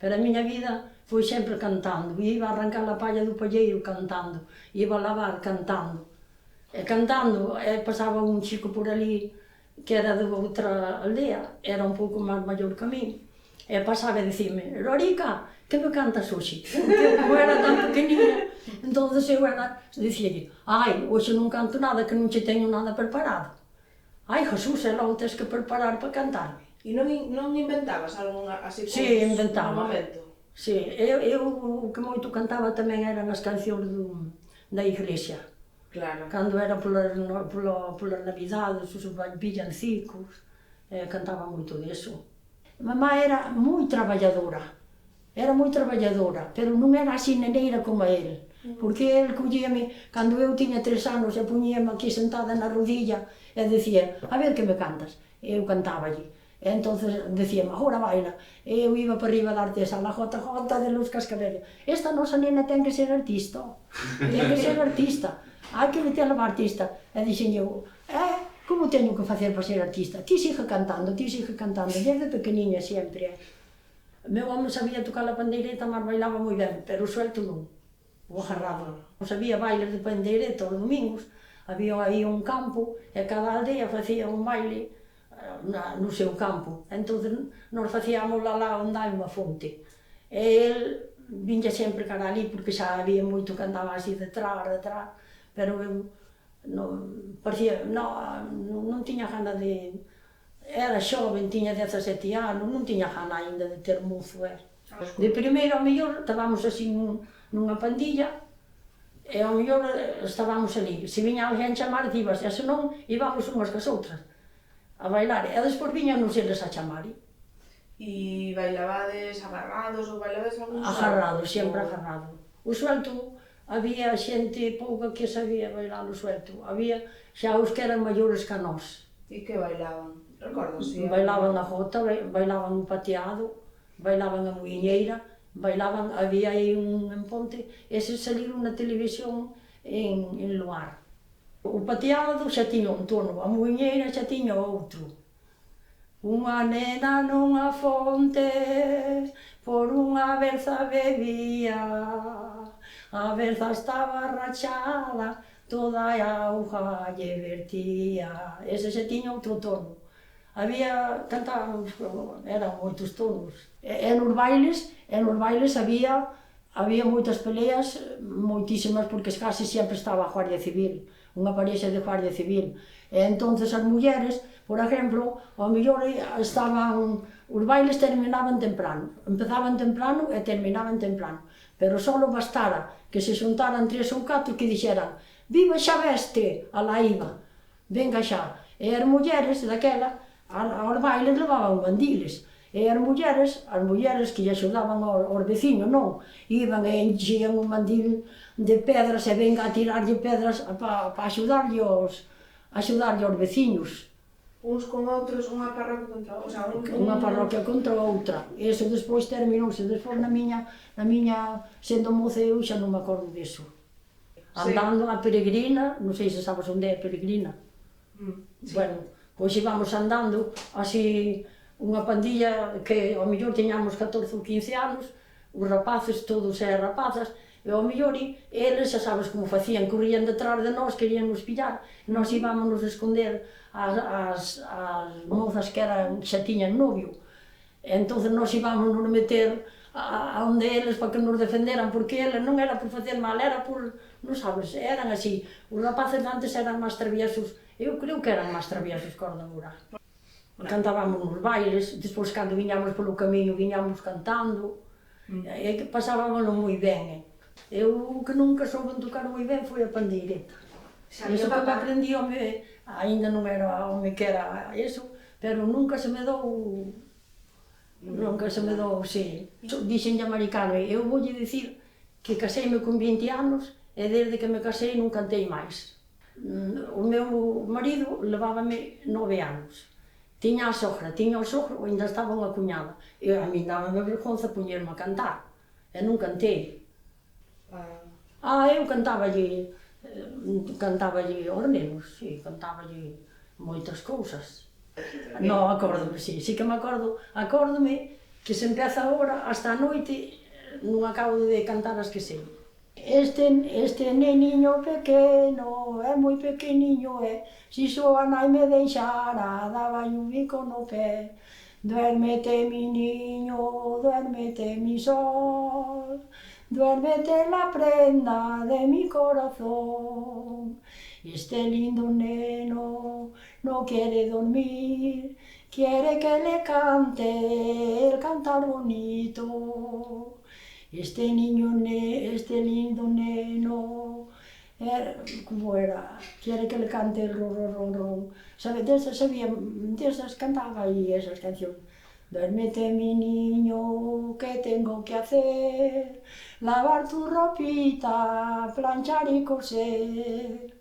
pero a miña vida foi sempre cantando. Iba a arrancar a palla do palleiro cantando, iba a lavar cantando. E cantando, pasaba un chico por ali que era de outra aldea, era un pouco máis maior que a min, e pasaba e dicime, Lorica, que me cantas hoxe? Porque como era tan pequeniña, entón eu dicíalle, ai, hoxe non canto nada, que non che teño nada preparado. Ai, Jesús, e logo tes que preparar para cantarme. E non inventabas algún así Sí, inventaba. momento? Sí, eu o que moito cantaba tamén eran as cancións da iglesia. Claro. Cando era polas navidades, os villancicos, cantaba moito deso. Mamá era moi traballadora, pero non era así neneira como ele. Porque ele collíame, cando eu tiña 3 anos, e poñíame aquí sentada na rodilla, e dicía, a ver que me cantas. E eu cantáballe. E entonces decíame, agora baila. E eu iba para arriba a darte esa, la jota jota de Luz Cascabel. Esta nosa nena ten que ser artista, ten que ser artista. Hai que metela para artista. E dixen eu, como teño que facer para ser artista? Ti sigue cantando, desde pequeniña sempre. Meu home sabía tocar a pandeireta, mas bailaba moi ben, pero o suelto non, o agarrado. Sabía bailes de pandeireta os domingos, había aí un campo e cada aldea facía un baile no seu campo. Entón, nos facíamos lá onde hai unha fonte. E el vinha sempre cara ali, porque xa había moito que andaba así detrás, pero eu non tiña gana de... Era xoven, tiña 17 anos, non tiña gana ainda de ter mozo. De primeiro, ao mellor, estábamos así nunha pandilla, e ao mellor estábamos ali. Se viña alguén chamar, ibas, e senón, íbamos unhas cas outras a bailar, e despois viñanos eles a chamar. E bailabades agarrados ou bailabades algún suelto? Agarrados, sempre agarrado. O suelto, había xente pouca que sabía bailar o suelto. Había xa os que eran maiores que a nós. E que bailaban? Recordas? Bailaban a jota, bailaban o pateado, bailaban a muiñeira, bailaban, había aí un en Ponte, eses saliron na televisión en Luar. O pateado xa tiña un tono, a muiñeira xa tiña outro. Unha nena nunha fonte, por unha berza bebía, a berza estaba rachada, toda a auga lle vertía. Ese xa tiña outro tono. Cantábamos, eran moitos tonos. E nos bailes había moitas peleas, moitísimas, porque case sempre estaba a Guardia Civil, unha parexa de Guardia Civil. E entonces as mulleres, por exemplo, ao mellor estaban, os bailes terminaban temprano, empezaban temprano e terminaban temprano, pero só bastara que se xuntaran 3 ou 4 que dixeran viva xa veste, alá iba, venga xa. E as mulleres daquela, aos bailes levaban bandiles, e as mulleres que lle axudaban aos veciños, non, iban e enchían un mandil de pedras e venga a tirarlle pedras para axudarlle aos veciños. Uns con outros, unha parroquia contra outra? Unha parroquia contra outra. Eso despois terminouse, despois na miña sendo moza eu xa non me acordo disso. Andando a Peregrina, non sei se sabes onde é Peregrina. Bueno, pois íbamos andando, así, unha pandilla que ao mellor tiñamos 14 ou 15 anos, os rapaces, todos eran rapazas, e ao mellor eles, xa sabes como facían, corrían detrás de nós, querían nos pillar, e nós íbamos esconder as mozas que xa tiñan novio. E entón nós íbamos nos meter a onde eles para que nos defenderan, porque eles non era por facer mal, era por, non sabes, eran así. Os rapaces antes eran máis traviesos, eu creo que eran máis traviesos que os de agora. Cantábamos nos bailes, despois cando viñamos polo camiño viñamos cantando, e pasábamoslo moi ben. Eu que nunca souben tocar moi ben foi a pandeireta. Iso que me aprendí, ainda non era home que era eso, pero nunca se me dou, sí. Dixenlle a Mari Carmen, eu voulle dicir que caseime con 20 anos e desde que me casei non cantei máis. O meu marido levábame 9 anos. Tiña a sogra, tiña o sogro, ainda estaba unha cuñada. E a mí daba-me vergonza poñerme a cantar, e non cantei. Eu cantáballe aos nenos, sí, cantáballe moitas cousas. Non, acórdome, sí que me acordo, acórdome que se empeza agora hasta a noite, non acabo de cantar as que sei. Este neniño pequeno é moi pequeniño si súa nai me deixara, daba un bico no pé. Duérmete, mi niño, duérmete, mi sol, duérmete la prenda de mi corazón. Este lindo neno no quiere dormir, quiere que le cante el cantar bonito. Este lindo neno, como era, quiere que le cante el ron, ron, ron, ron. Desas cantaba aí esas cancións. Duérmete, mi niño, ¿qué tengo que hacer? Lavar tu ropita, planchar y coser.